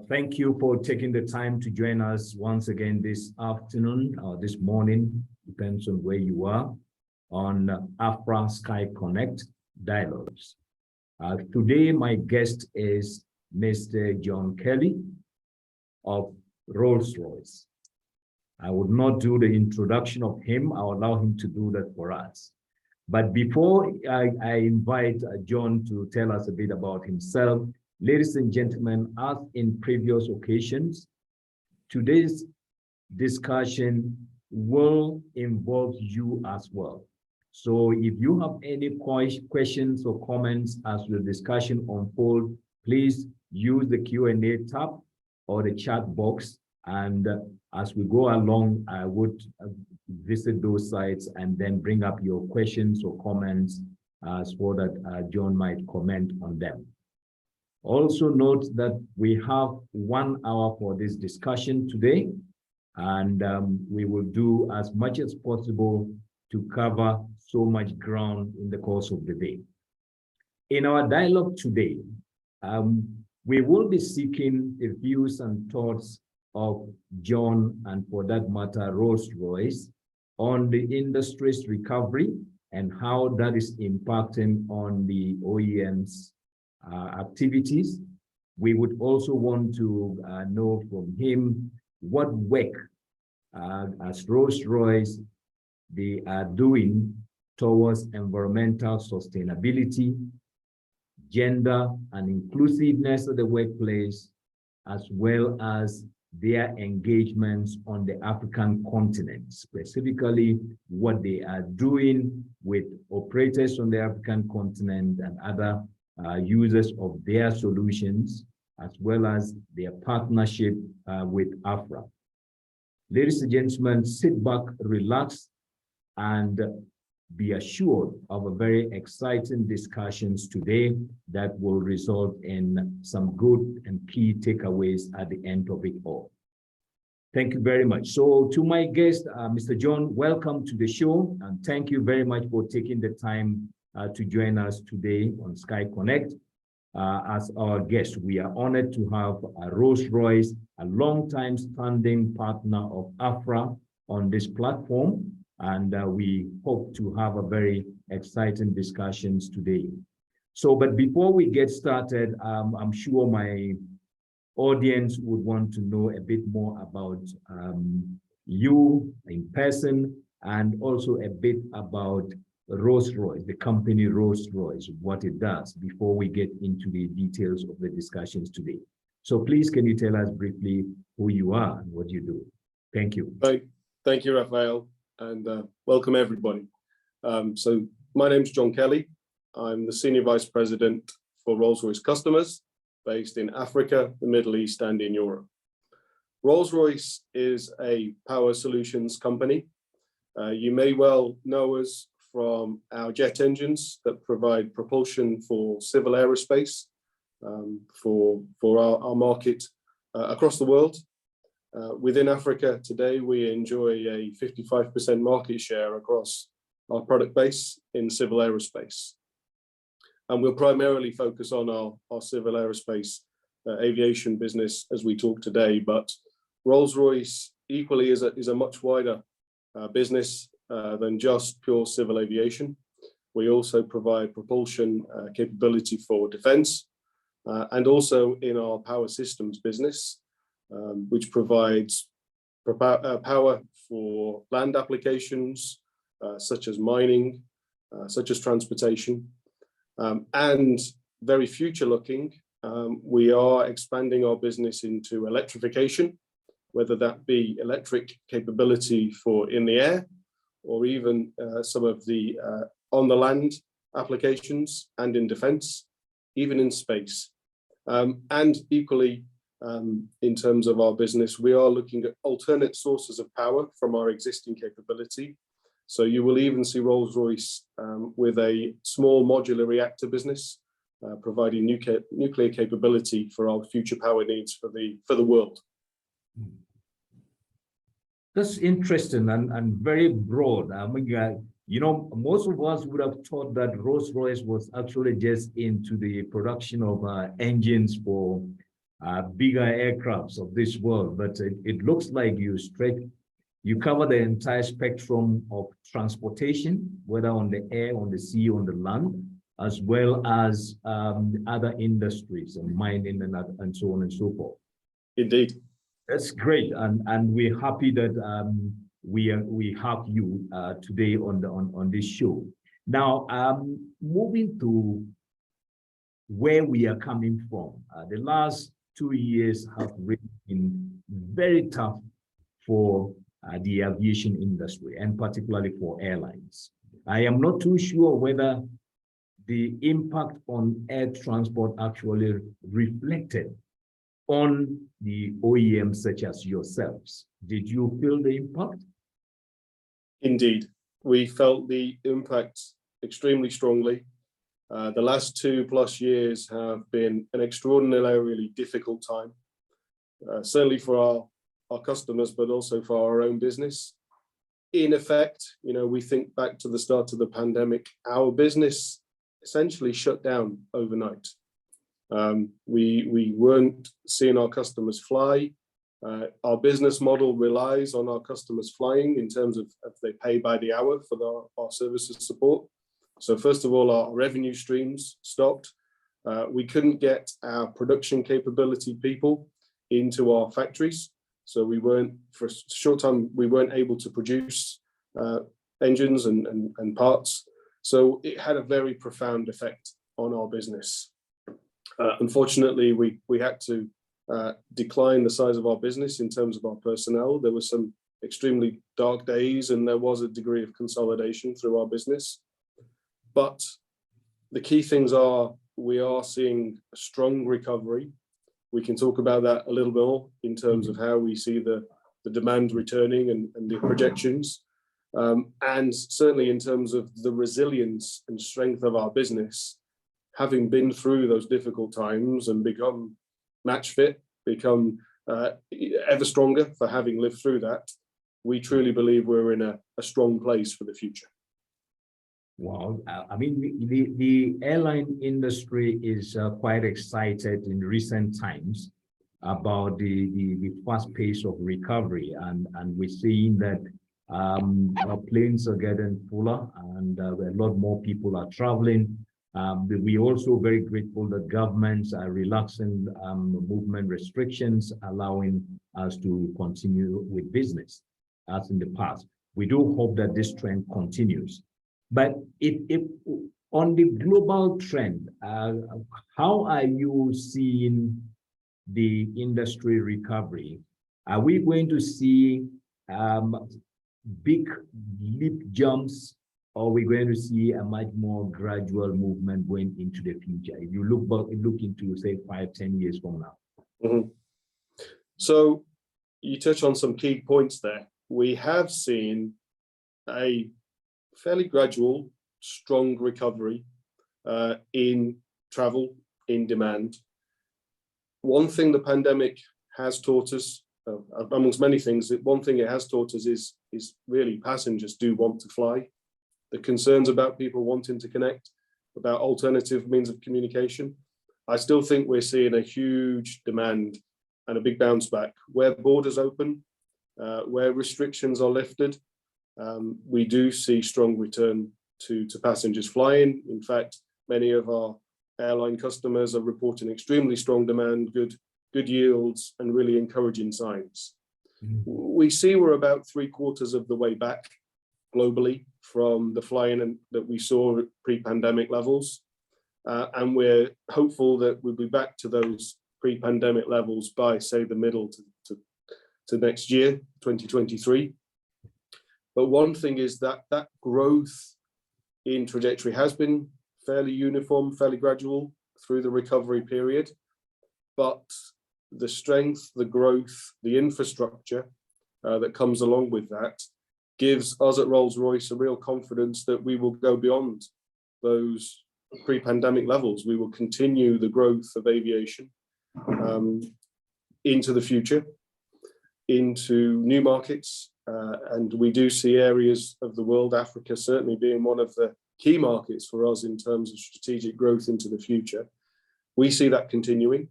Thank you for taking the time to join us once again this afternoon or this morning, depends on where you are, on AFRAA SkyConnect Dialogues. Today, my guest is Mr. John Kelly of Rolls Royce. I would not do the introduction of him. I'll allow him to do that for us. But before I invite John to tell us a bit about himself, ladies and gentlemen, as in previous occasions, today's discussion will involve you as well. So if you have any questions or comments as the discussion unfolds, please use the Q&A tab or the chat box. And as we go along, I would visit those sites and then bring up your questions or comments so that John might comment on them. Also note that we have 1 hour for this discussion today, and we will do as much as possible to cover so much ground in the course of the day. In our dialogue today, we will be seeking the views and thoughts of John, and for that matter, Rolls Royce, on the industry's recovery and how that is impacting on the OEMs activities. We would also want to know from him what work as Rolls Royce they are doing towards environmental sustainability, gender and inclusiveness of the workplace, as well as their engagements on the African continent, specifically what they are doing with operators on the African continent and other users of their solutions, as well as their partnership with AFRAA. Ladies and gentlemen, sit back, relax, and be assured of a very exciting discussions today that will result in some good and key takeaways at the end of it all. Thank you very much. So to my guest, Mr. John, welcome to the show, and thank you very much for taking the time to join us today on SkyConnect. As our guest, we are honored to have Rolls Royce, a long-time standing partner of AFRAA, on this platform, and we hope to have a very exciting discussions today. So, but before we get started, I'm sure my audience would want to know a bit more about you in person, and also a bit about Rolls Royce, the company Rolls Royce, what it does, before we get into the details of the discussions today. So please, can you tell us briefly who you are and what you do? Thank you. Thank you, Raphael, and welcome everybody. So my name's John Kelly. I'm the Senior Vice President for Rolls Royce Customers, based in Africa, the Middle East, and in Europe. Rolls Royce is a power solutions company. You may well know us from our jet engines that provide propulsion for civil aerospace for our market across the world. Within Africa today, we enjoy a 55% market share across our product base in civil aerospace. And we'll primarily focus on our civil aerospace aviation business as we talk today, but Rolls-Royce equally is a much wider business than just pure civil aviation. We also provide propulsion capability for defense, and also in our power systems business, which provides power for land applications, such as mining, such as transportation, and very future looking, we are expanding our business into electrification, whether that be electric capability for in the air, or even some of the on the land applications, and in defense, even in space. And equally, in terms of our business, we are looking at alternate sources of power from our existing capability. So you will even see Rolls-Royce with a small modular reactor business, providing nuclear capability for our future power needs for the world. That's interesting and very broad. I mean, you know, most of us would have thought that Rolls Royce was actually just into the production of engines for bigger aircrafts of this world, but it looks like you cover the entire spectrum of transportation, whether on the air, on the sea, on the land, as well as other industries and mining and so on and so forth. Indeed. That's great, and we're happy that we have you today on this show. Now, moving to where we are coming from, the last 2 years have really been very tough for the aviation industry, and particularly for airlines. I am not too sure whether the impact on air transport actually reflected on the OEMs such as yourselves. Did you feel the impact? Indeed, we felt the impact extremely strongly. The last 2+ years have been an extraordinarily difficult time, certainly for our customers, but also for our own business. In effect, we think back to the start of the pandemic, our business essentially shut down overnight. We weren't seeing our customers fly. Our business model relies on our customers flying in terms of if they pay by the hour for our services support. So first of all, our revenue streams stopped. We couldn't get our production capability people into our factories. So for a short time, we weren't able to produce engines and parts. So it had a very profound effect on our business. Unfortunately, we had to decline the size of our business in terms of our personnel. There were some extremely dark days, and there was a degree of consolidation through our business. But the key things are, we are seeing a strong recovery. We can talk about that a little more in terms of how we see the demand returning and the projections. And certainly in terms of the resilience and strength of our business, having been through those difficult times and become match fit, become ever stronger for having lived through that, we truly believe we're in a strong place for the future. Wow. I mean, the airline industry is quite excited in recent times about the fast pace of recovery, and we're seeing that our planes are getting fuller, and a lot more people are traveling. We're also very grateful that governments are relaxing movement restrictions, allowing us to continue with business as in the past. We do hope that this trend continues. But if on the global trend, how are you seeing the industry recovery? Are we going to see big leap jumps, or are we going to see a much more gradual movement going into the future? If you look into, say, 5-10 years from now. Mm-hmm. So you touch on some key points there. We have seen a fairly gradual, strong recovery in travel, in demand. One thing the pandemic has taught us, amongst many things, one thing it has taught us is really passengers do want to fly. The concerns about people wanting to connect, about alternative means of communication. I still think we're seeing a huge demand and a big bounce back. Where borders open, where restrictions are lifted, we do see strong return to passengers flying. In fact, many of our airline customers are reporting extremely strong demand, good yields, and really encouraging signs. Mm-hmm. We see we're about 3/4 of the way back globally from the flying that we saw at pre-pandemic levels. And we're hopeful that we'll be back to those pre-pandemic levels by, say, the middle to next year, 2023. But one thing is that growth in trajectory has been fairly uniform, fairly gradual through the recovery period. But the strength, the growth, the infrastructure that comes along with that gives us at Rolls Royce a real confidence that we will go beyond those pre-pandemic levels. We will continue the growth of aviation into the future, into new markets. And we do see areas of the world, Africa certainly being one of the key markets for us in terms of strategic growth into the future. We see that continuing.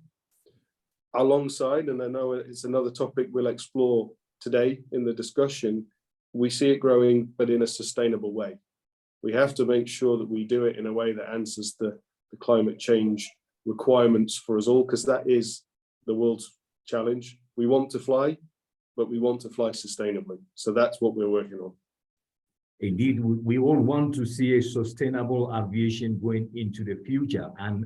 alongside, and I know it's another topic we'll explore today in the discussion, we see it growing, but in a sustainable way. We have to make sure that we do it in a way that answers the climate change requirements for us all, because that is the world's challenge. We want to fly, but we want to fly sustainably. So that's what we're working on. Indeed, we all want to see a sustainable aviation going into the future. And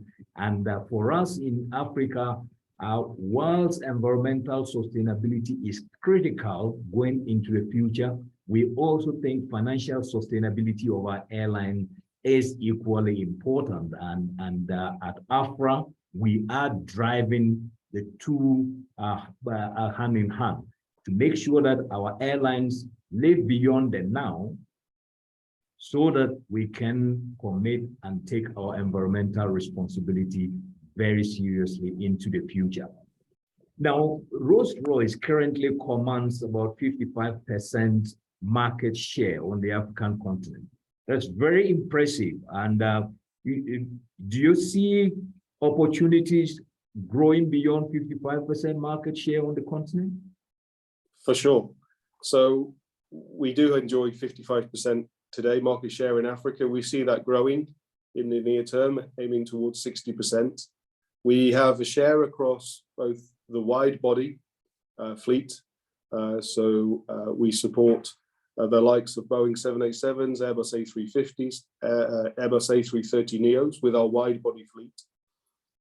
for us in Africa, whilst environmental sustainability is critical going into the future, we also think financial sustainability of our airline is equally important. And at AFRAA, we are driving the two hand in hand to make sure that our airlines live beyond the now, so that we can commit and take our environmental responsibility very seriously into the future. Now, Rolls Royce currently commands about 55% market share on the African continent. That's very impressive. And do you see opportunities growing beyond 55% market share on the continent? For sure. So we do enjoy 55% today market share in Africa. We see that growing in the near term, aiming towards 60%. We have a share across both the wide body fleet. We support the likes of Boeing 787s, Airbus A350s, Airbus A330neos with our wide body fleet.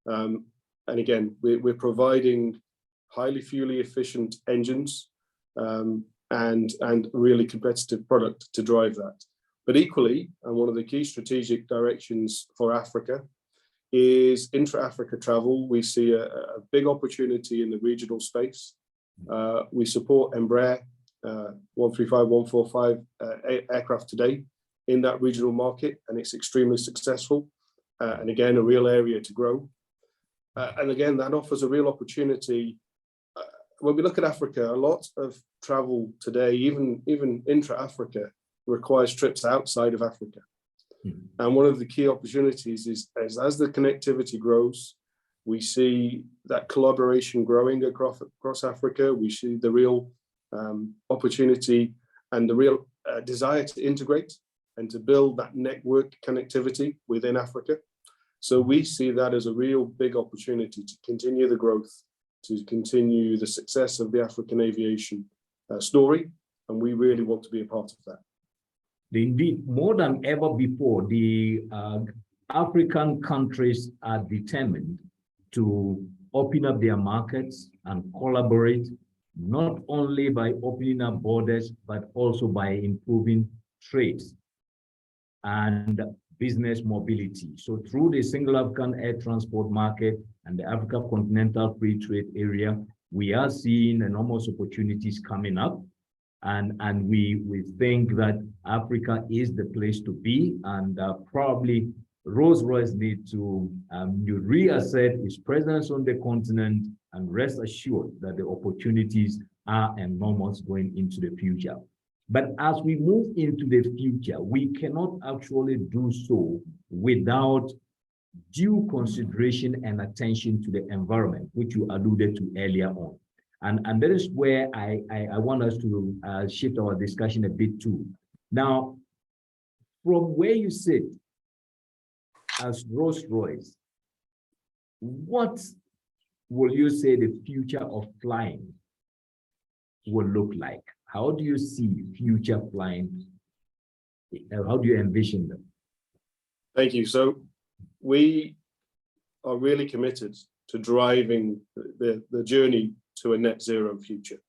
And again, we're providing highly fuel efficient engines and really competitive product to drive that. But equally, and one of the key strategic directions for Africa is intra-Africa travel. We see a big opportunity in the regional space. We support Embraer 135, 145 aircraft today in that regional market, and it's extremely successful. And again, a real area to grow. And again, that offers a real opportunity. When we look at Africa, a lot of travel today, even intra-Africa, requires trips outside of Africa. And one of the key opportunities is as the connectivity grows, we see that collaboration growing across Africa. We see the real opportunity and the real desire to integrate and to build that network connectivity within Africa. So we see that as a real big opportunity to continue the growth, to continue the success of the African aviation story. And we really want to be a part of that. Indeed, more than ever before, the African countries are determined to open up their markets and collaborate, not only by opening up borders, but also by improving trade and business mobility. So through the single African air transport market and the Africa Continental Free Trade Area, we are seeing enormous opportunities coming up. And we think that Africa is the place to be, and probably Rolls Royce need to reassert its presence on the continent and rest assured that the opportunities are enormous going into the future. But as we move into the future, we cannot actually do so without due consideration and attention to the environment, which you alluded to earlier on. And that is where I want us to shift our discussion a bit too. Now, from where you sit as Rolls Royce, what will you say the future of flying will look like? How do you see future flying? How do you envision them? Thank you. So we are really committed to driving the journey to a net zero future.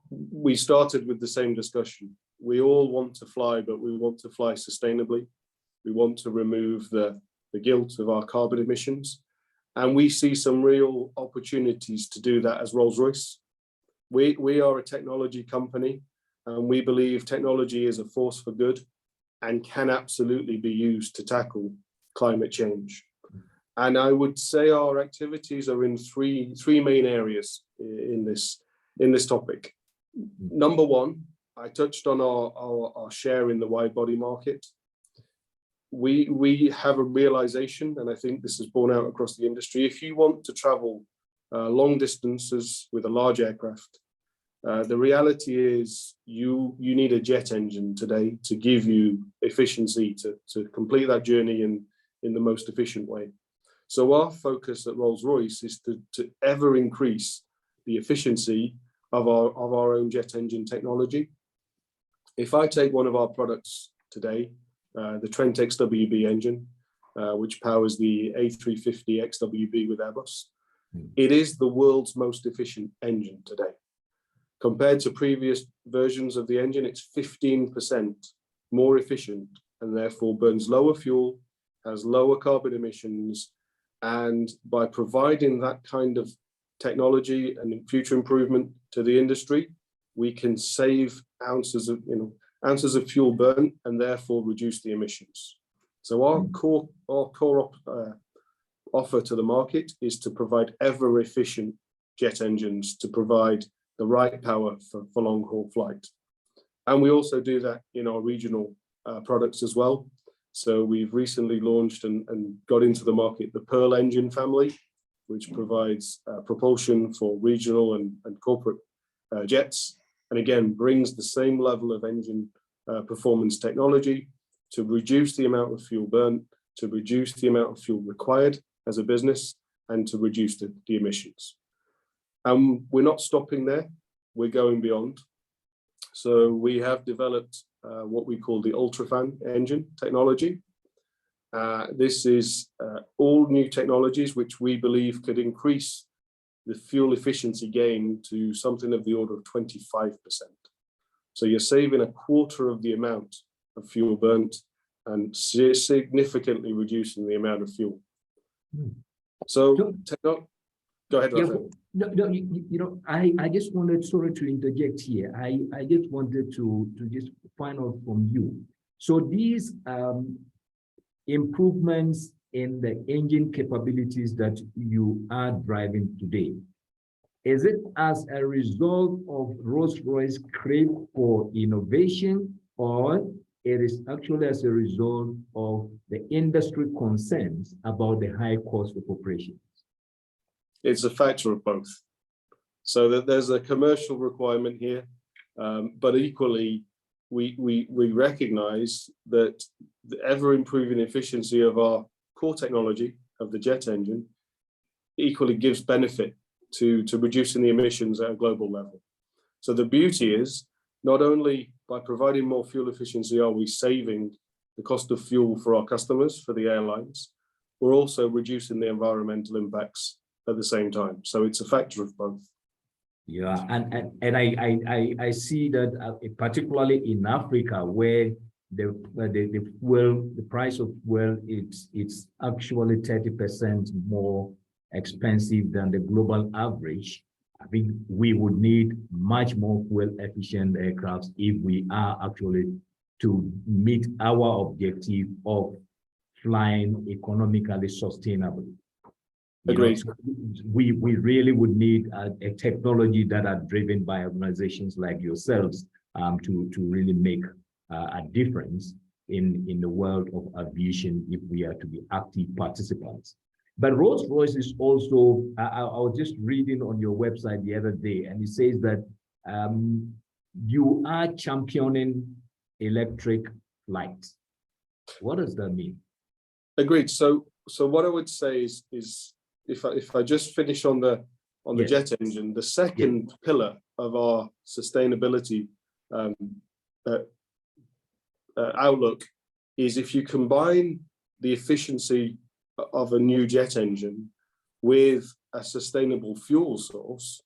We started with the same discussion. We all want to fly, but we want to fly sustainably. We want to remove the guilt of our carbon emissions. And we see some real opportunities to do that as Rolls-Royce. We are a technology company, and we believe technology is a force for good and can absolutely be used to tackle climate change. And I would say our activities are in three main areas in this topic. Number one, I touched on our share in the wide body market. we have a realization, and I think this is borne out across the industry. If you want to travel long distances with a large aircraft, the reality is you need a jet engine today to give you efficiency to complete that journey in the most efficient way. So our focus at Rolls Royce is to ever increase the efficiency of our own jet engine technology. If I take one of our products today, the Trent XWB engine, which powers the A350 XWB with Airbus, it is the world's most efficient engine today. Compared to previous versions of the engine, it's 15% more efficient and therefore burns lower fuel, has lower carbon emissions. And by providing that kind of technology and future improvement to the industry, we can save ounces of fuel burn and therefore reduce the emissions. So our core offer to the market is to provide ever efficient jet engines to provide the right power for long haul flight. And we also do that in our regional products as well. So we've recently launched and got into the market the Pearl engine family, which provides propulsion for regional and corporate jets. And again, brings the same level of engine performance technology to reduce the amount of fuel burnt, to reduce the amount of fuel required as a business, and to reduce the emissions. We're not stopping there, we're going beyond. So we have developed what we call the UltraFan engine technology. This is all new technologies which we believe could increase the fuel efficiency gain to something of the order of 25%. So you're saving a quarter of the amount of fuel burnt and significantly reducing the amount of fuel. So go ahead, Rafael. I just wanted, sorry to interject here. I just wanted to just find out from you. So these improvements in the engine capabilities that you are driving today, is it as a result of Rolls-Royce crave for innovation, or it is actually as a result of the industry concerns about the high cost of operations? It's a factor of both. So that there's a commercial requirement here, but equally, we recognize that the ever improving efficiency of our core technology of the jet engine equally gives benefit to reducing the emissions at a global level. So the beauty is, not only by providing more fuel efficiency are we saving the cost of fuel for our customers, for the airlines, we're also reducing the environmental impacts at the same time. So it's a factor of both. Yeah, and I see that particularly in Africa, where the price of fuel it's actually 30% more expensive than the global average. I think we would need much more fuel efficient aircrafts if we are actually to meet our objective of flying economically sustainably. Agreed. We really would need a technology that are driven by organizations like yourselves to really make a difference in the world of aviation if we are to be active participants. But Rolls-Royce is also, I was just reading on your website the other day, and it says that you are championing electric flight. What does that mean? Agreed. So what I would say is if I just finish on the yes. jet engine, the second yes. pillar of our sustainability outlook is if you combine the efficiency of a new jet engine with a sustainable fuel source,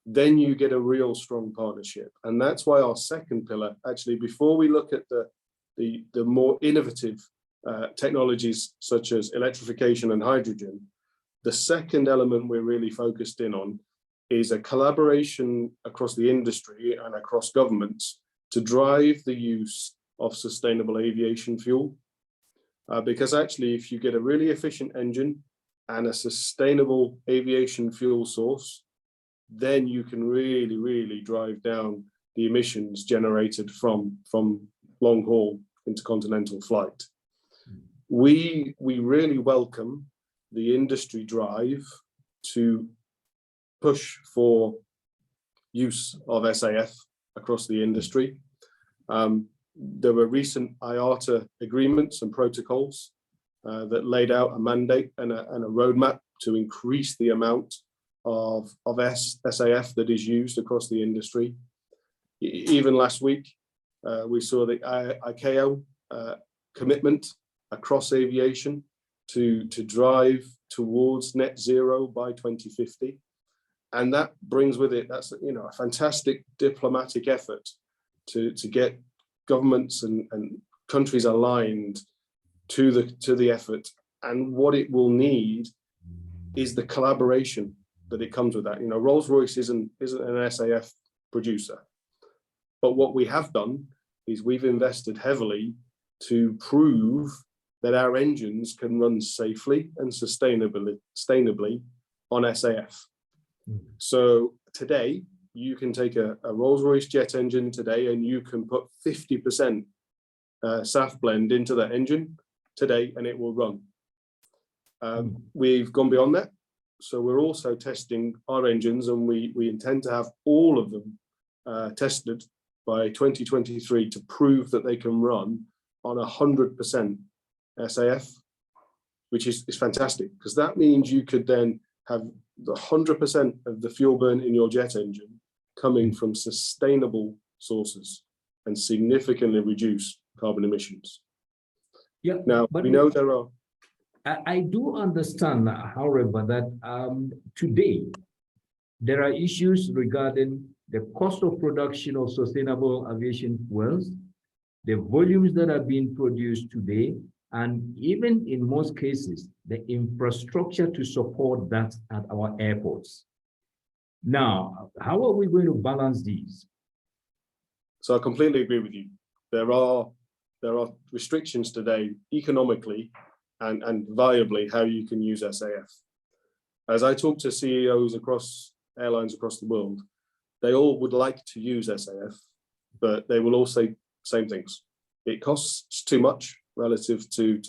then you get a real strong partnership. And that's why our second pillar, actually, before we look at the more innovative technologies such as electrification and hydrogen, the second element we're really focused in on is a collaboration across the industry and across governments to drive the use of sustainable aviation fuel. Because actually, if you get a really efficient engine and a sustainable aviation fuel source, then you can really, really drive down the emissions generated from long-haul intercontinental flight. We really welcome the industry drive to push for use of SAF across the industry. There were recent IATA agreements and protocols that laid out a mandate and a roadmap to increase the amount of SAF that is used across the industry. Even last week, we saw the ICAO commitment across aviation to drive towards net zero by 2050. And that brings with it, that's a fantastic diplomatic effort to get governments and countries aligned to the effort. And what it will need is the collaboration that it comes with that. Rolls Royce isn't an SAF producer, but what we have done is we've invested heavily to prove that our engines can run safely and sustainably on SAF. So today, you can take a Rolls Royce jet engine today and you can put 50% SAF blend into that engine today and it will run. We've gone beyond that. So we're also testing our engines and we intend to have all of them tested by 2023 to prove that they can run on 100% SAF, which is fantastic, because that means you could then have the 100% of the fuel burn in your jet engine coming from sustainable sources and significantly reduce carbon emissions. Yeah. Now, we know there are... I do understand, however, that today there are issues regarding the cost of production of sustainable aviation fuels, the volumes that are being produced today, and even in most cases, the infrastructure to support that at our airports. Now, how are we going to balance these? So I completely agree with you. There are restrictions today economically and viably how you can use SAF. As I talk to CEOs across airlines across the world, they all would like to use SAF, but they will all say same things. It costs too much relative to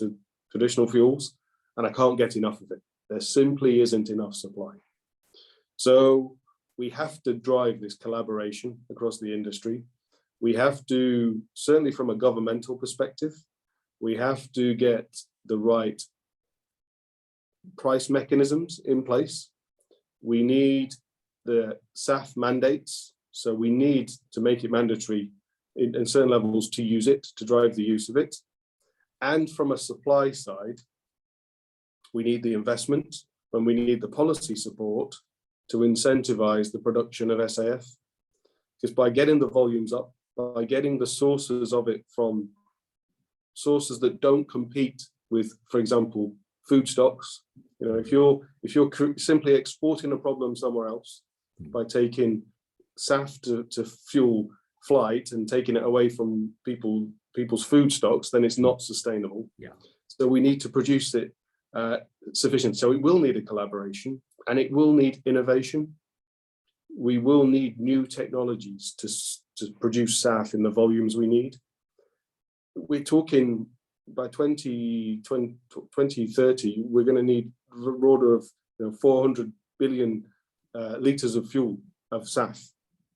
traditional fuels, and I can't get enough of it. There simply isn't enough supply. So we have to drive this collaboration across the industry. We have to, certainly from a governmental perspective, we have to get the right price mechanisms in place. We need the SAF mandates. So we need to make it mandatory in certain levels to use it, to drive the use of it. And from a supply side, we need the investment and we need the policy support to incentivize the production of SAF. Because by getting the volumes up, by getting the sources of it from sources that don't compete with, for example, food stocks, if you're simply exporting a problem somewhere else by taking SAF to fuel flight and taking it away from people's food stocks, then it's not sustainable. Yeah. So we need to produce it sufficient. So it will need a collaboration and it will need innovation. We will need new technologies to produce SAF in the volumes we need. We're talking by 2030, we're going to need the order of 400 billion litres of fuel of SAF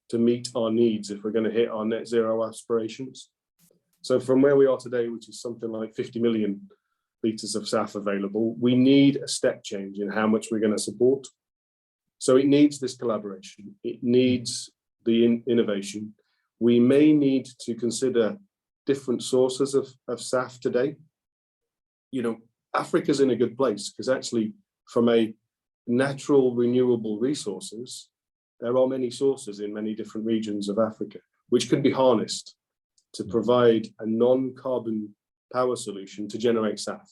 to meet our needs if we're going to hit our net zero aspirations. So from where we are today, which is something like 50 million litres of SAF available, we need a step change in how much we're going to support. So it needs this collaboration. It needs the innovation. We may need to consider different sources of SAF today. Africa's in a good place because actually from a natural renewable resources, there are many sources in many different regions of Africa, which could be harnessed to provide a non-carbon power solution to generate SAF.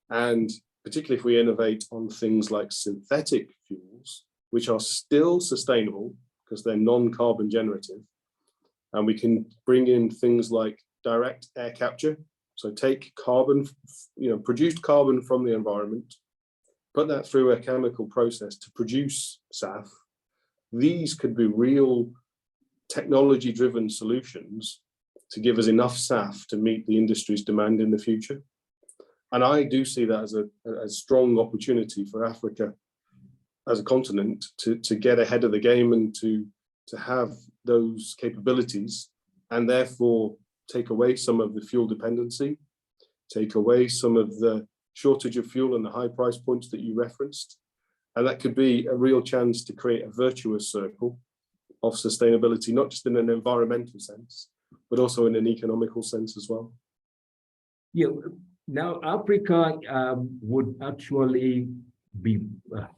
And particularly if we innovate on things like synthetic fuels, which are still sustainable because they're non-carbon generative, and we can bring in things like direct air capture. So take carbon, produced carbon from the environment, put that through a chemical process to produce SAF. These could be real technology-driven solutions to give us enough SAF to meet the industry's demand in the future. And I do see that as a strong opportunity for Africa as a continent to get ahead of the game and to have those capabilities, and therefore take away some of the fuel dependency, take away some of the shortage of fuel and the high price points that you referenced. And that could be a real chance to create a virtuous circle of sustainability, not just in an environmental sense, but also in an economical sense as well. Yeah, now Africa would actually be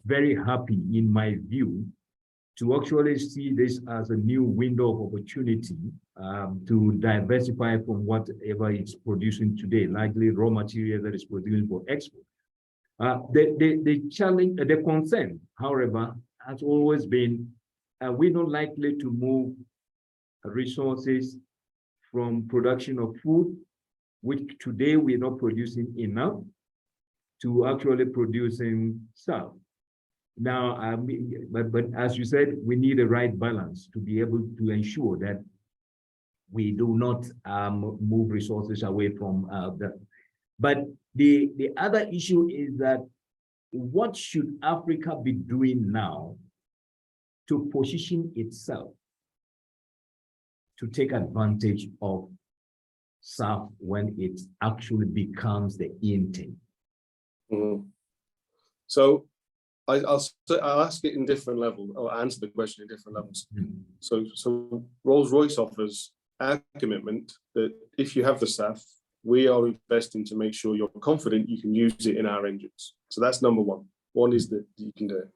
very happy, in my view, to actually see this as a new window of opportunity to diversify from whatever it's producing today, likely raw material that is produced for export. The challenge, the concern, however, has always been we're not likely to move resources from production of food, which today we're not producing enough, to actually producing stuff. Now, but as you said, we need a right balance to be able to ensure that we do not move resources away from that. But the other issue is that what should Africa be doing now to position itself to take advantage of SAF when it actually becomes the in thing? Mm-hmm. So I'll ask it in different levels, or answer the question in different levels. Mm-hmm. So Rolls Royce offers our commitment that if you have the SAF, we are investing to make sure you're confident you can use it in our engines. So that's number one. One is that you can do it.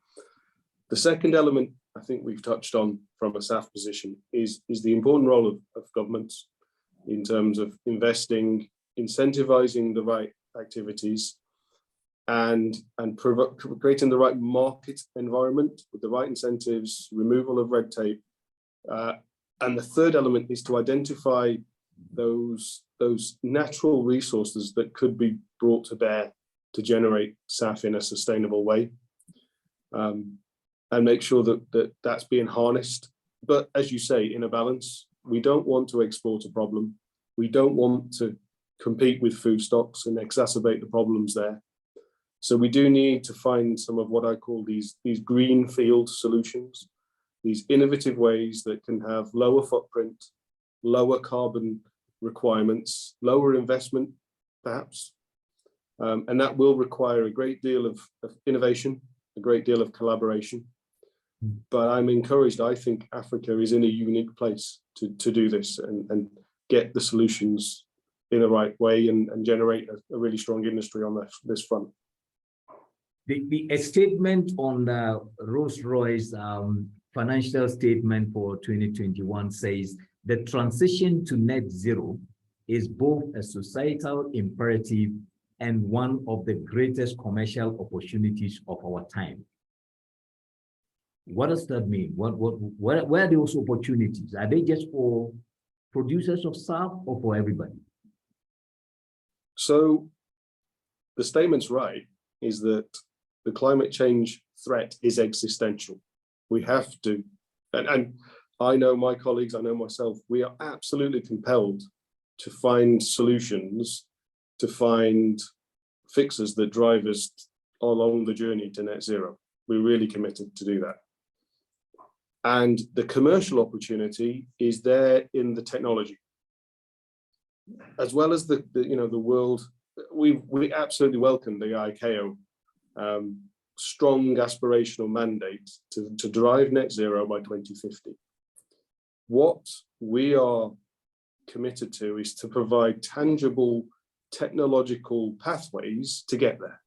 The second element I think we've touched on from a SAF position is the important role of governments in terms of investing, incentivizing the right activities, and creating the right market environment with the right incentives, removal of red tape. And the third element is to identify those natural resources that could be brought to bear to generate SAF in a sustainable way, and make sure that that's being harnessed. But as you say, in a balance, we don't want to export a problem. We don't want to compete with food stocks and exacerbate the problems there. So we do need to find some of what I call these greenfield solutions, these innovative ways that can have lower footprint, lower carbon requirements, lower investment, perhaps. And that will require a great deal of innovation, a great deal of collaboration. But I'm encouraged. I think Africa is in a unique place to do this and get the solutions in the right way and generate a really strong industry on this front. A statement on the Rolls Royce financial statement for 2021 says the transition to net zero is both a societal imperative and one of the greatest commercial opportunities of our time. What does that mean? Where are those opportunities? Are they just for producers of SAF or for everybody? So the statement's right, is that the climate change threat is existential. We have to, and I know my colleagues, I know myself, we are absolutely compelled to find solutions, to find fixes that drive us along the journey to net zero. We're really committed to do that. And the commercial opportunity is there in the technology, as well as the world. We absolutely welcome the ICAO strong aspirational mandate to drive net zero by 2050. What we are committed to is to provide tangible technological pathways to get there.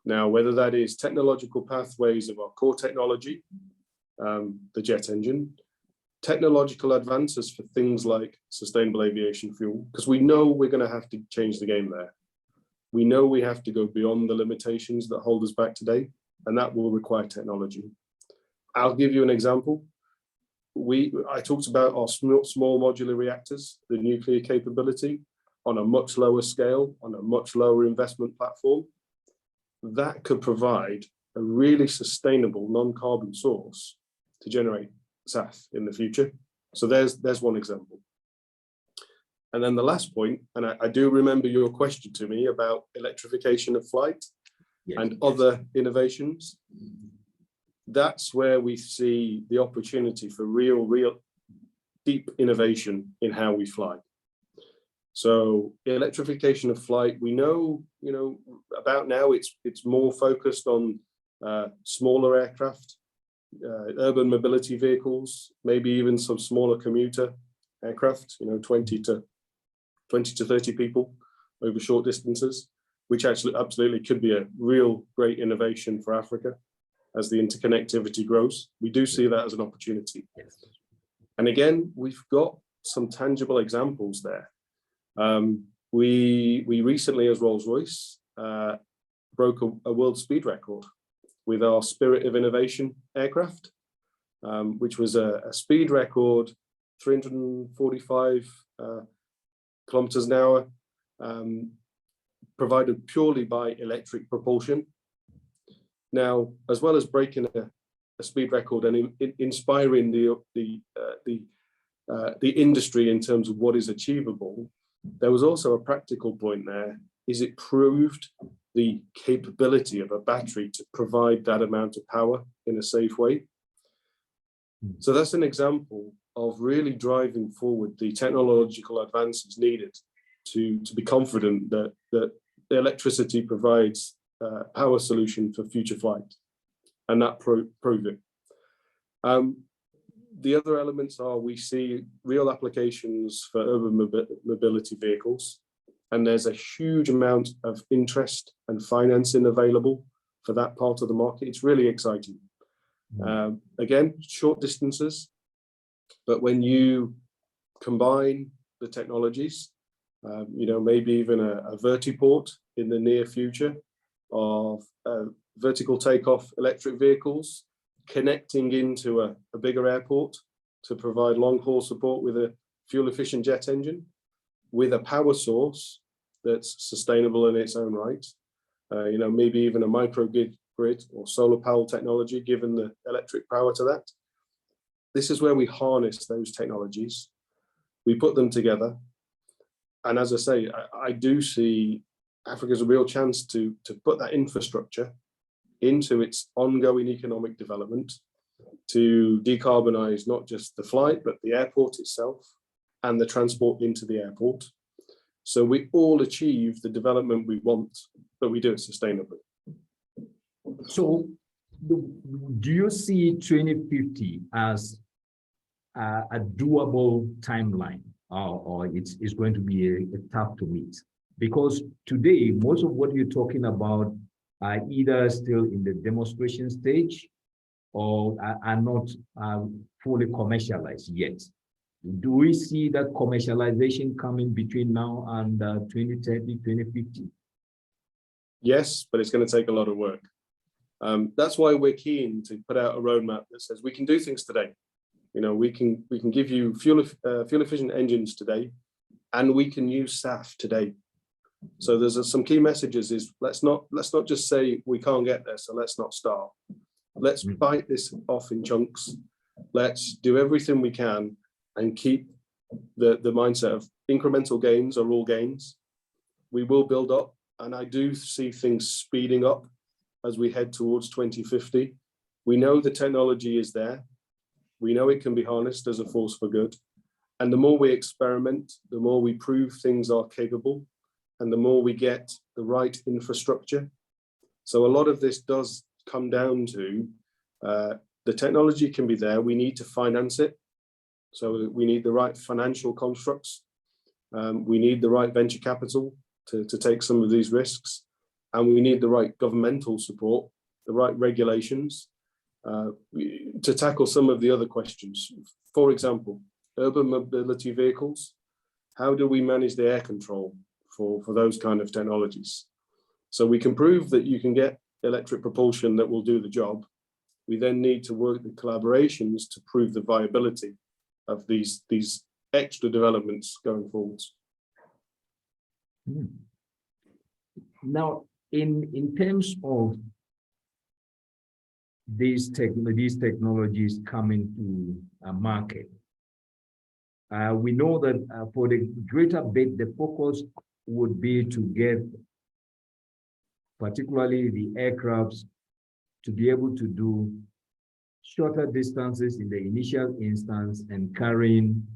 Now, whether that is technological pathways of our core technology, the jet engine, technological advances for things like sustainable aviation fuel, because we know we're going to have to change the game there. We know we have to go beyond the limitations that hold us back today, and that will require technology. I'll give you an example. I talked about our small modular reactors, the nuclear capability, on a much lower scale, on a much lower investment platform. That could provide a really sustainable non-carbon source to generate SAF in the future. So there's one example. And then the last point, and I do remember your question to me about electrification of flight and other innovations. That's where we see the opportunity for real deep innovation in how we fly. So electrification of flight, we know, about now it's more focused on smaller aircraft, urban mobility vehicles, maybe even some smaller commuter aircraft, 20 to 30 people over short distances, which actually absolutely could be a real great innovation for Africa as the interconnectivity grows. We do see that as an opportunity. Yes. And again, we've got some tangible examples there. We recently, as Rolls Royce, broke a world speed record with our Spirit of Innovation aircraft, which was a speed record, 345 kilometers an hour, provided purely by electric propulsion. Now, as well as breaking a speed record and inspiring the industry in terms of what is achievable, there was also a practical point there, is it proved the capability of a battery to provide that amount of power in a safe way. So that's an example of really driving forward the technological advances needed to be confident that the electricity provides a power solution for future flight, and that proved it. The other elements are, we see real applications for urban mobility vehicles, and there's a huge amount of interest and financing available for that part of the market. It's really exciting. Again, short distances, but when you combine the technologies, maybe even a vertiport in the near future of vertical takeoff electric vehicles connecting into a bigger airport to provide long-haul support with a fuel-efficient jet engine, with a power source that's sustainable in its own right, maybe even a microgrid or solar power technology, given the electric power to that. This is where we harness those technologies, we put them together, and as I say, I do see Africa's a real chance to put that infrastructure into its ongoing economic development, to decarbonize not just the flight, but the airport itself and the transport into the airport. So we all achieve the development we want, but we do it sustainably. So do you see 2050 as a doable timeline, or it's going to be a tough to meet? Because today, most of what you're talking about are either still in the demonstration stage or are not fully commercialized yet. Do we see that commercialization coming between now and 2030, 2050? Yes, but it's going to take a lot of work. That's why we're keen to put out a roadmap that says we can do things today. We can give you fuel efficient engines today, and we can use SAF today. So there's some key messages: is let's not just say we can't get there, so let's not start. Let's bite this off in chunks. Let's do everything we can and keep the mindset of incremental gains are all gains. We will build up, and I do see things speeding up as we head towards 2050. We know the technology is there. We know it can be harnessed as a force for good. And the more we experiment, the more we prove things are capable, and the more we get the right infrastructure. So a lot of this does come down to the technology can be there. We need to finance it. So we need the right financial constructs. We need the right venture capital to take some of these risks. And we need the right governmental support, the right regulations to tackle some of the other questions. For example, urban mobility vehicles. How do we manage the air control for those kind of technologies? So we can prove that you can get electric propulsion that will do the job. We then need to work with collaborations to prove the viability of these extra developments going forwards. Now, in terms of these technologies coming to a market, We know that for the greater bit, the focus would be to get particularly the aircrafts to be able to do shorter distances in the initial instance and carrying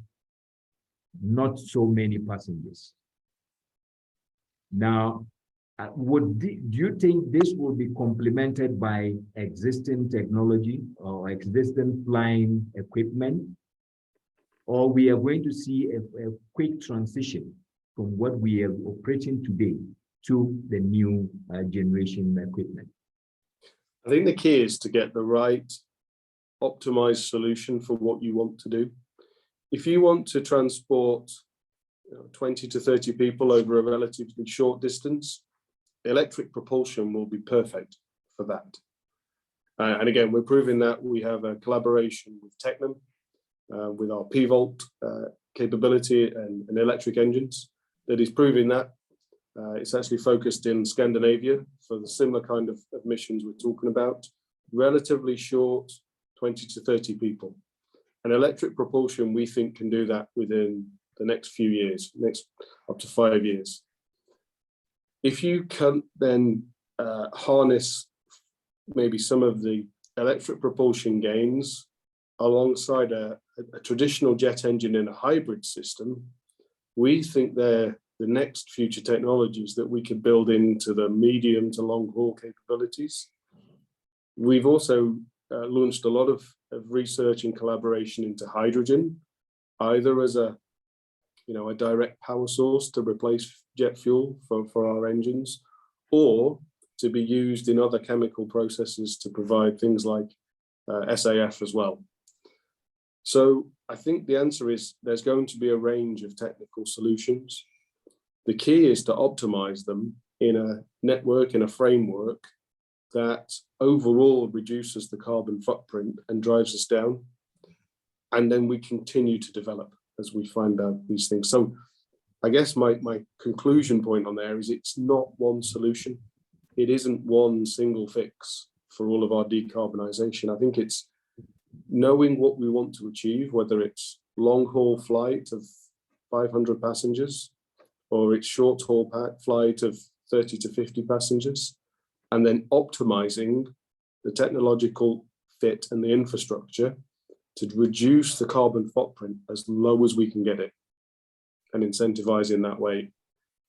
not so many passengers. Now, do you think this will be complemented by existing technology or existing flying equipment? Or we are going to see a quick transition from what we are operating today to the new generation equipment? I think the key is to get the right optimized solution for what you want to do. If you want to transport 20 to 30 people over a relatively short distance, electric propulsion will be perfect for that. And again, we're proving that. We have a collaboration with Technam, with our P-Volt capability and electric engines that is proving that. It's actually focused in Scandinavia for the similar kind of missions we're talking about. Relatively short, 20 to 30 people. And electric propulsion, we think, can do that within the next few years, next up to 5 years. If you can then harness maybe some of the electric propulsion gains alongside a traditional jet engine in a hybrid system, we think they're the next future technologies that we could build into the medium to long haul capabilities. We've also launched a lot of research and collaboration into hydrogen, either as a direct power source to replace jet fuel for our engines, or to be used in other chemical processes to provide things like SAF as well. So I think the answer is there's going to be a range of technical solutions. The key is to optimize them in a network, in a framework that overall reduces the carbon footprint and drives us down. And then we continue to develop as we find out these things. So I guess my conclusion point on there is it's not one solution. It isn't one single fix for all of our decarbonisation. I think it's knowing what we want to achieve, whether it's long haul flight of 500 passengers, or it's short haul flight of 30 to 50 passengers, and then optimizing the technological fit and the infrastructure to reduce the carbon footprint as low as we can get it and incentivize in that way.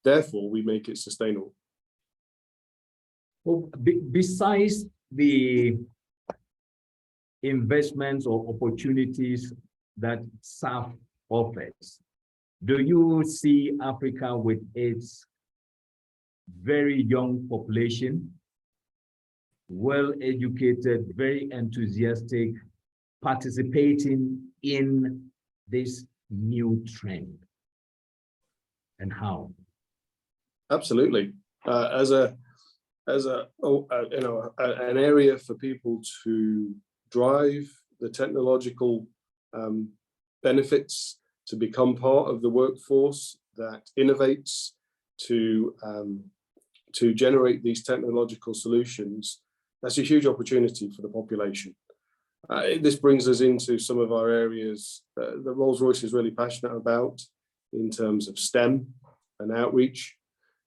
Therefore, we make it sustainable. Well, besides the investments or opportunities that SAF offers, do you see Africa with its very young population, well-educated, very enthusiastic, participating in this new trend? And how? Absolutely. As an area for people to drive the technological benefits, to become part of the workforce that innovates, to generate these technological solutions, that's a huge opportunity for the population. This brings us into some of our areas that Rolls Royce is really passionate about in terms of STEM and outreach,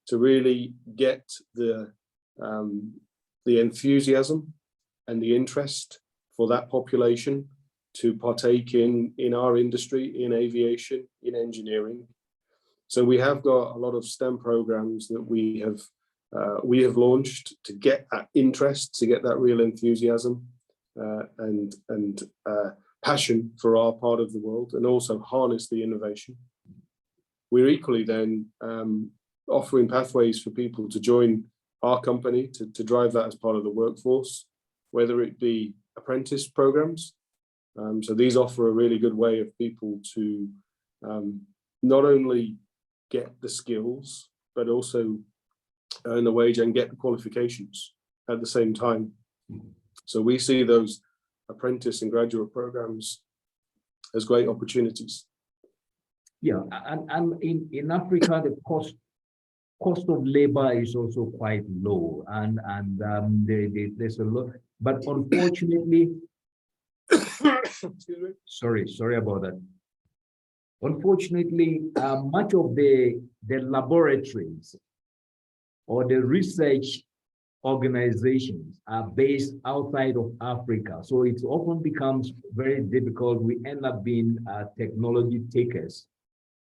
to really get the enthusiasm and the interest for that population to partake in our industry, in aviation, in engineering. So we have got a lot of STEM programs that we have launched to get that interest, to get that real enthusiasm and passion for our part of the world, and also harness the innovation. We're equally then offering pathways for people to join our company to drive that as part of the workforce, whether it be apprentice programs. So these offer a really good way of people to not only get the skills, but also earn the wage and get the qualifications at the same time. So we see those apprentice and graduate programs as great opportunities. Yeah, and in Africa, the cost of labor is also quite low, and there's a lot. But unfortunately, sorry about that. Unfortunately, much of the laboratories or the research organizations are based outside of Africa. So it often becomes very difficult. We end up being technology takers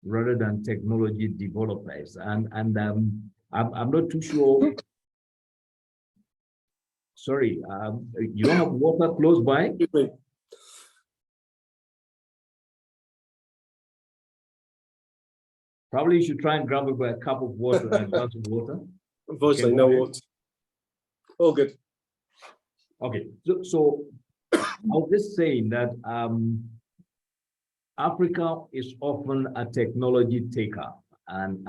rather than technology developers. And I'm not too sure. Sorry, you don't have water close by? Probably you should try and grab a cup of water and a glass of water. Unfortunately, no water. All good. Okay, so I was just saying that Africa is often a technology taker and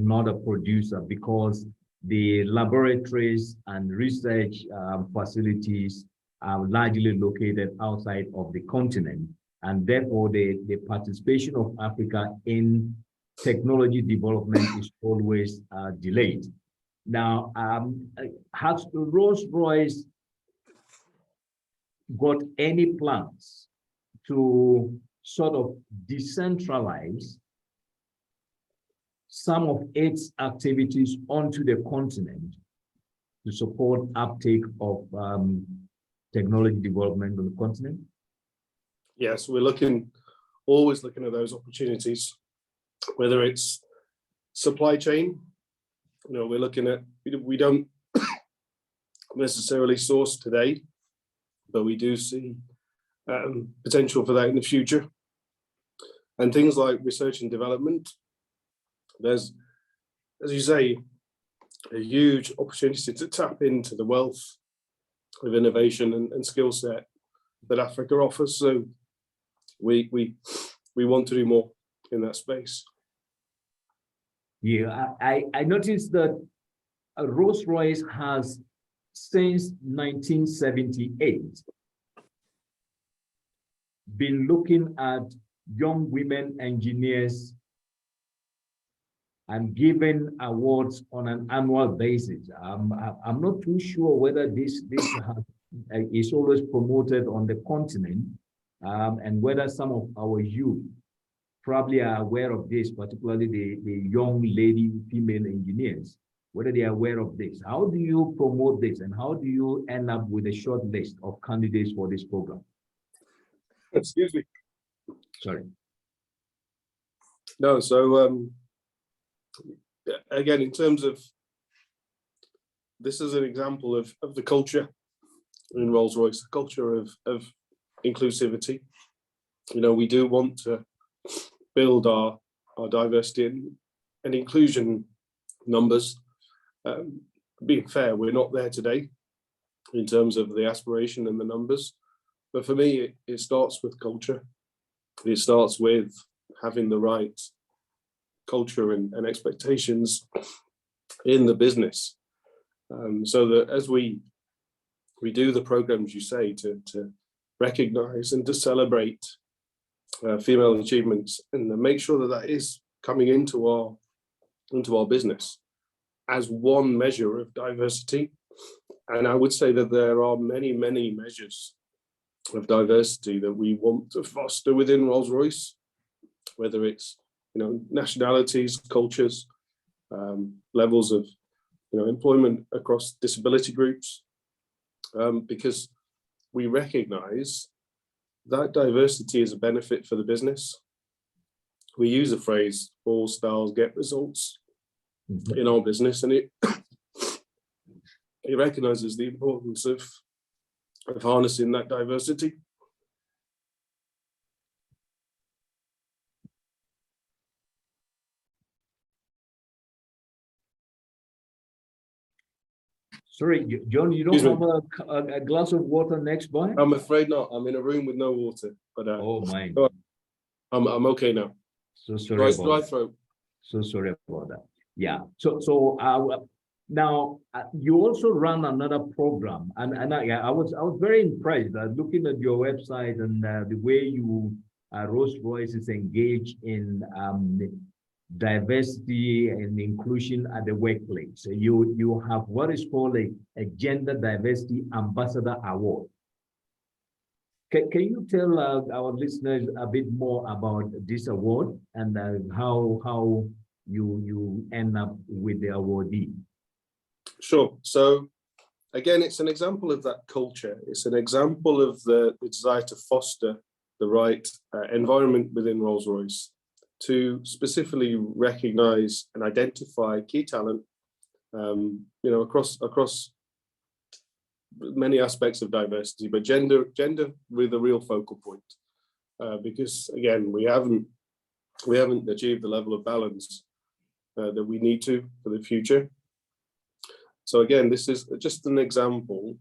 not a producer, because the laboratories and research facilities are largely located outside of the continent, and therefore the participation of Africa in technology development is always delayed. Now, has Rolls Royce got any plans to sort of decentralize some of its activities onto the continent to support uptake of technology development on the continent? Yes, we're always looking at those opportunities, whether it's supply chain. We're looking at, we don't necessarily source today, but we do see potential for that in the future. And things like research and development, there's, as you say, a huge opportunity to tap into the wealth of innovation and skill set that Africa offers. So we want to do more in that space. Yeah, I noticed that Rolls Royce has, since 1978, been looking at young women engineers and giving awards on an annual basis. I'm not too sure whether this is always promoted on the continent, and whether some of our youth probably are aware of this, particularly the young lady female engineers, whether they are aware of this. How do you promote this, and how do you end up with a short list of candidates for this program? Excuse me. Sorry. No, so again, in terms of, this is an example of the culture in Rolls Royce, the culture of inclusivity. We do want to build our diversity and inclusion numbers. Being fair, we're not there today in terms of the aspiration and the numbers. But for me, it starts with culture. It starts with having the right culture and expectations in the business. So that as we do the programs, you say, to recognize and to celebrate female achievements, and make sure that is coming into our business as one measure of diversity. And I would say that there are many, many measures of diversity that we want to foster within Rolls Royce, whether it's nationalities, cultures, levels of employment across disability groups, because we recognize that diversity is a benefit for the business. We use the phrase all styles get results in our business, and it recognizes the importance of harnessing that diversity. Sorry, John, you don't have a glass of water next by? I'm afraid not. I'm in a room with no water. But oh my! I'm okay now. So sorry about dry throat. So sorry about that. Yeah. So now you also run another program, and I was very impressed looking at your website and the way you Rolls Royce is engaged in diversity and inclusion at the workplace. So you have what is called a Gender Diversity Ambassador Award. Can you tell our listeners a bit more about this award and how you end up with the awardee? Sure. So again, it's an example of that culture. It's an example of the desire to foster the right environment within Rolls Royce to specifically recognize and identify key talent, across many aspects of diversity, but gender with a real focal point, because again, we haven't achieved the level of balance that we need to for the future. So again, this is just an example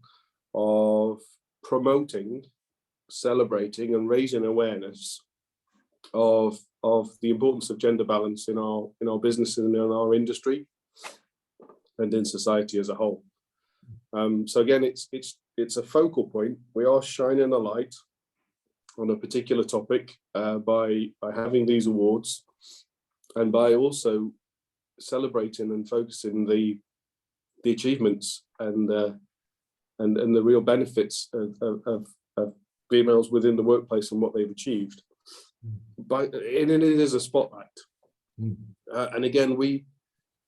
of promoting, celebrating, and raising awareness of the importance of gender balance in our business and in our industry and in society as a whole. So again, it's a focal point. We are shining a light on a particular topic by having these awards, and by also celebrating and focusing the achievements and the real benefits of females within the workplace and what they've achieved. And it is a spotlight. And again, we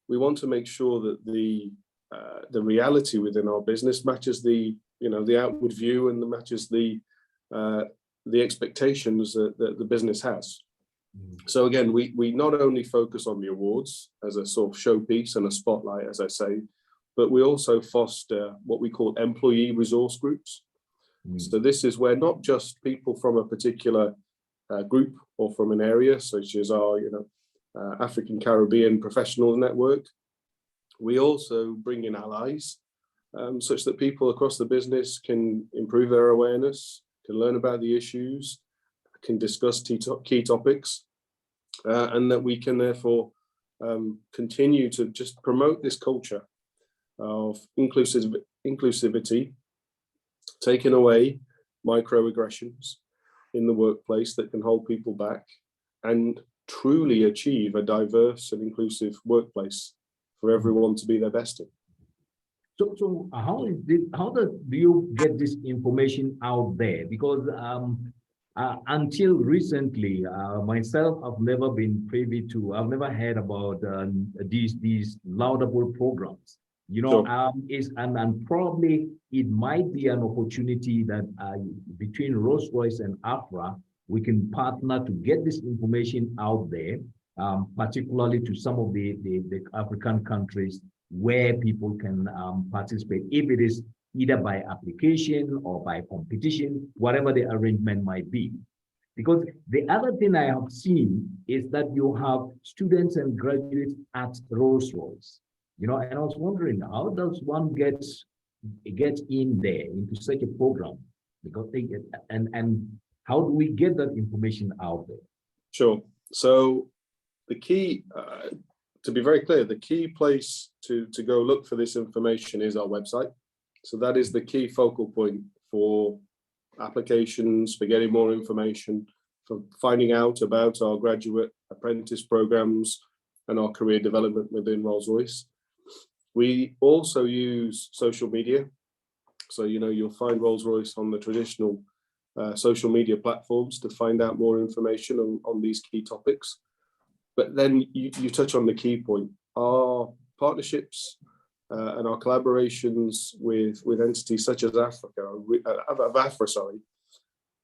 want to make sure that the reality within our business matches the outward view and matches the expectations that the business has. So again, we not only focus on the awards as a sort of showpiece and a spotlight, as I say, but we also foster what we call employee resource groups. So this is where not just people from a particular group or from an area, such as our African Caribbean professional network. We also bring in allies, such that people across the business can improve their awareness, can learn about the issues, can discuss key topics, and that we can therefore continue to just promote this culture of inclusivity, taking away microaggressions in the workplace that can hold people back, and truly achieve a diverse and inclusive workplace for everyone to be their best in. So how do you get this information out there? Because until recently, myself, I've never been privy to, I've never heard about these laudable programs. Sure. And probably it might be an opportunity that between Rolls Royce and AFRAA, we can partner to get this information out there, particularly to some of the African countries where people can participate, if it is either by application or by competition, whatever the arrangement might be. Because the other thing I have seen is that you have students and graduates at Rolls Royce. And I was wondering, how does one get in there into such a program? Because and how do we get that information out there? Sure. So the key, to be very clear, the key place to go look for this information is our website. So that is the key focal point for applications, for getting more information, for finding out about our graduate apprentice programs and our career development within Rolls Royce. We also use social media. So, you'll find Rolls Royce on the traditional social media platforms to find out more information on these key topics. But then you touch on the key point. Our partnerships and our collaborations with entities such as AFRAA,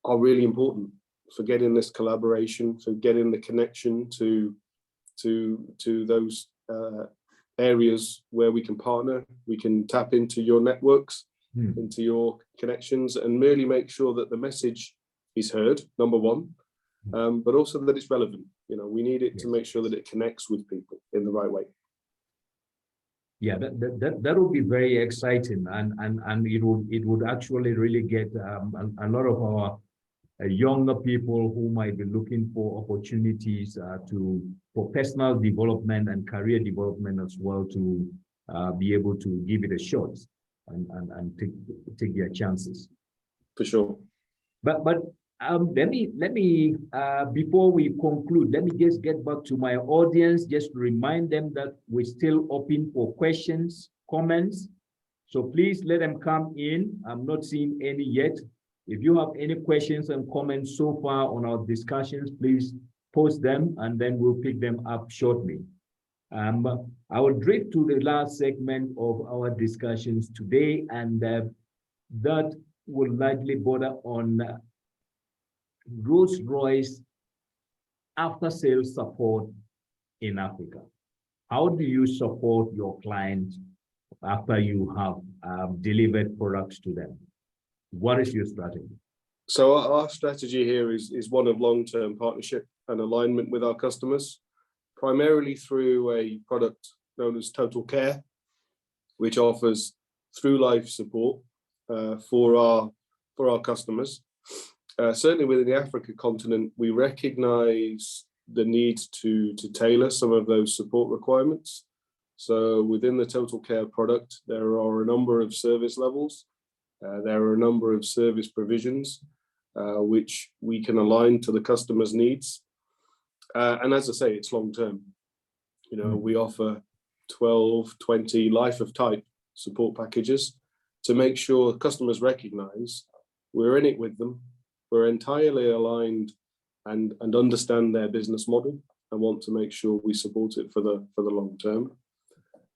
are really important for getting this collaboration, for getting the connection to those areas where we can partner. We can tap into your networks, into your connections, and really make sure that the message is heard, number one, but also that it's relevant. We need it to make sure that it connects with people in the right way. Yeah, that would be very exciting, and it would actually really get a lot of our younger people who might be looking for opportunities for personal development and career development as well, to be able to give it a shot and take their chances. For sure. But let me before we conclude, let me just get back to my audience, just to remind them that we're still open for questions, comments. So please let them come in. I'm not seeing any yet. If you have any questions and comments so far on our discussions, please post them and then we'll pick them up shortly. I will drift to the last segment of our discussions today, and that will likely border on Rolls Royce after-sales support in Africa. How do you support your clients after you have delivered products to them? What is your strategy? So our strategy here is one of long-term partnership and alignment with our customers, primarily through a product known as Total Care, which offers through-life support for our customers. Certainly within the Africa continent, we recognize the need to tailor some of those support requirements. So within the Total Care product, there are a number of service levels. There are a number of service provisions which we can align to the customer's needs. And as I say, it's long term. You know, we offer 12, 20 life of type support packages to make sure customers recognize we're in it with them, we're entirely aligned and understand their business model and want to make sure we support it for the long term,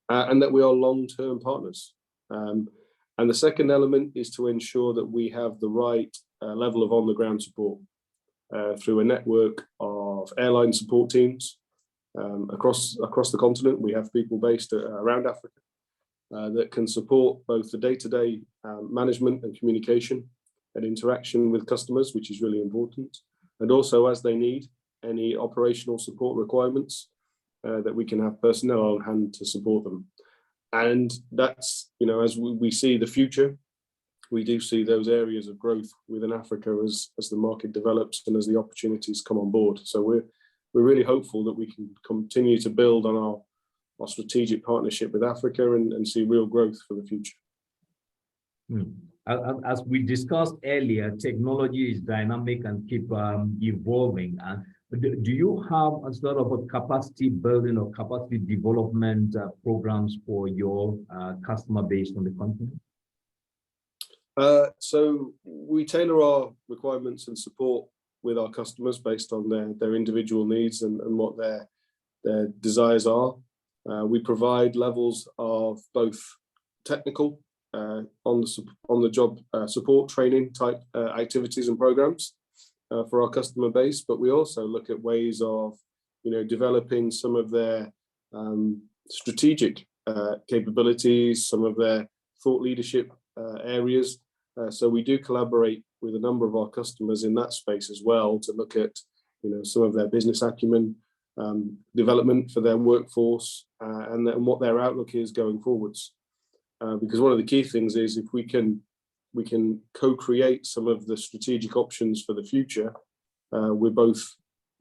and that we are long-term partners. And the second element is to ensure that we have the right level of on-the-ground support through a network of airline support teams across the continent. We have people based around Africa that can support both the day-to-day management and communication and interaction with customers, which is really important. And also, as they need any operational support requirements, that we can have personnel on hand to support them. And that's, you know, as we see the future, we do see those areas of growth within Africa as the market develops and as the opportunities come on board. So we're really hopeful that we can continue to build on our strategic partnership with Africa and see real growth for the future. As we discussed earlier, technology is dynamic and keep evolving. Do you have a sort of a capacity building or capacity development programs for your customer base on the continent? So we tailor our requirements and support with our customers based on their individual needs and what their desires are. We provide levels of both technical on the job support training type activities and programs for our customer base, but we also look at ways of, you know, developing some of their strategic capabilities, some of their thought leadership areas. So we do collaborate with a number of our customers in that space as well to look at, you know, some of their business acumen, development for their workforce, and what their outlook is going forwards. Because one of the key things is if we can co-create some of the strategic options for the future, we're both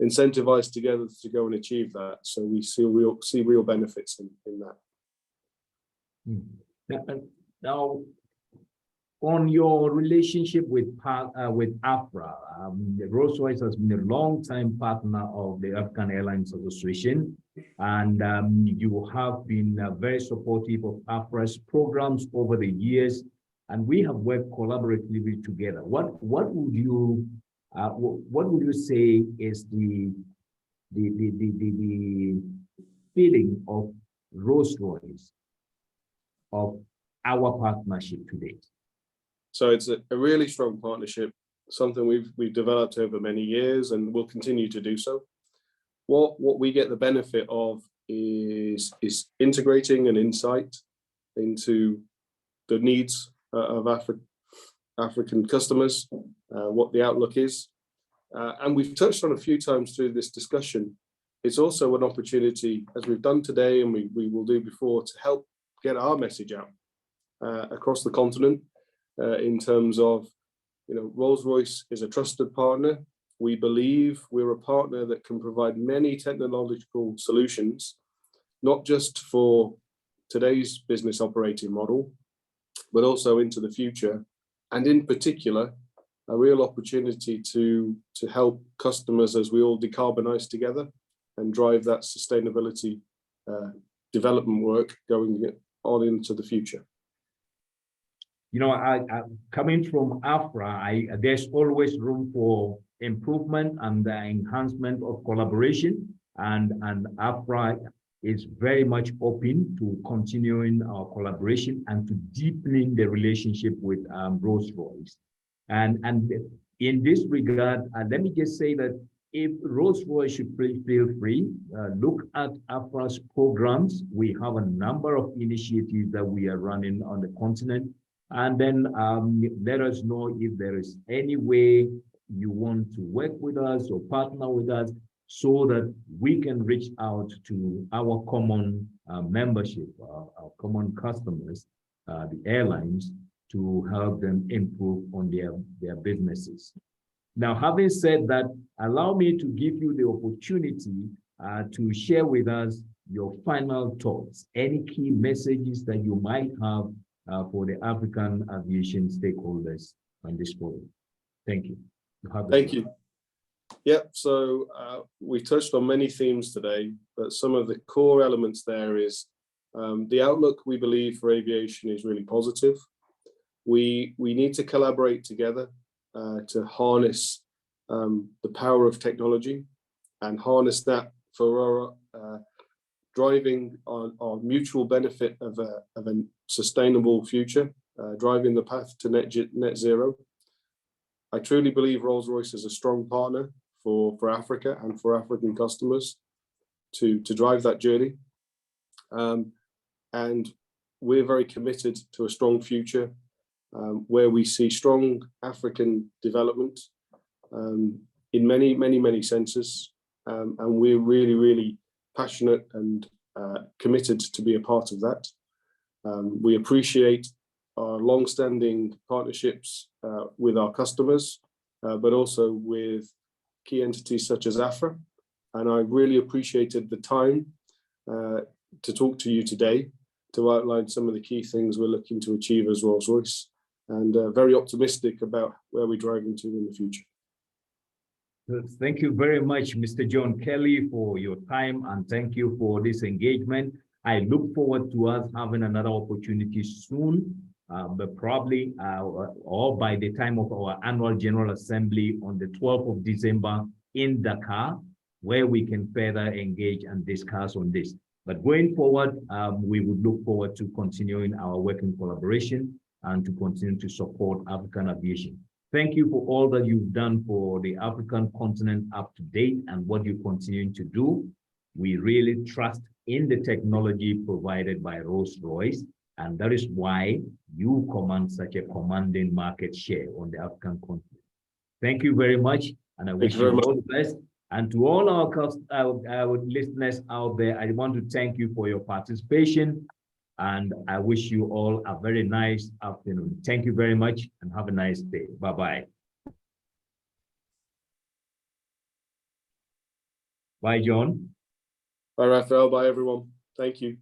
incentivized together to go and achieve that. So we see real benefits in that. Now, on your relationship with AFRAA, Rolls Royce has been a long-time partner of the African Airlines Association, and you have been very supportive of AFRAA's programs over the years, and we have worked collaboratively together. What would you say is the feeling of Rolls Royce of our partnership today? So it's a really strong partnership, something we've developed over many years and will continue to do so. What we get the benefit of is integrating an insight into the needs of African customers, what the outlook is. And we've touched on a few times through this discussion. It's also an opportunity, as we've done today and we will do before, to help get our message out across the continent. In terms of, you know, Rolls Royce is a trusted partner. We believe we're a partner that can provide many technological solutions, not just for today's business operating model, but also into the future. And in particular, a real opportunity to help customers as we all decarbonize together and drive that sustainability development work going on into the future. Coming from AFRAA, there's always room for improvement and the enhancement of collaboration, and AFRAA is very much open to continuing our collaboration and to deepening the relationship with Rolls Royce. And in this regard, let me just say that if Rolls Royce should feel free, look at AFRA's programs. We have a number of initiatives that we are running on the continent. And then let us know if there is any way you want to work with us or partner with us so that we can reach out to our common membership, our common customers, the airlines, to help them improve on their businesses. Now, having said that, allow me to give you the opportunity to share with us your final thoughts, any key messages that you might have for the African aviation stakeholders on this forum. Thank you. Thank you. Yep, so we touched on many themes today, but some of the core elements there is the outlook, we believe, for aviation is really positive. We need to collaborate together to harness the power of technology and harness that for our driving our mutual benefit of a sustainable future, driving the path to net zero. I truly believe Rolls Royce is a strong partner for Africa and for African customers to drive that journey. And we're very committed to a strong future where we see strong African development in many senses. And we're really passionate and committed to be a part of that. We appreciate our long-standing partnerships with our customers, but also with key entities such as AFRA. And I really appreciated the time to talk to you today to outline some of the key things we're looking to achieve as Rolls Royce, and very optimistic about where we're driving to in the future. Thank you very much, Mr. John Kelly, for your time, and thank you for this engagement. I look forward to us having another opportunity soon, but probably or by the time of our annual General Assembly on the 12th of December in Dakar, where we can further engage and discuss on this. But going forward, we would look forward to continuing our working collaboration and to continue to support African aviation. Thank you for all that you've done for the African continent up to date and what you're continuing to do. We really trust in the technology provided by Rolls Royce, and that is why you command such a commanding market share on the African continent. Thank you very much, and I wish you all the best. And to all our listeners out there, I want to thank you for your participation, and I wish you all a very nice afternoon. Thank you very much, and have a nice day. Bye-bye. Bye, John. Bye, Raphael. Bye, everyone. Thank you.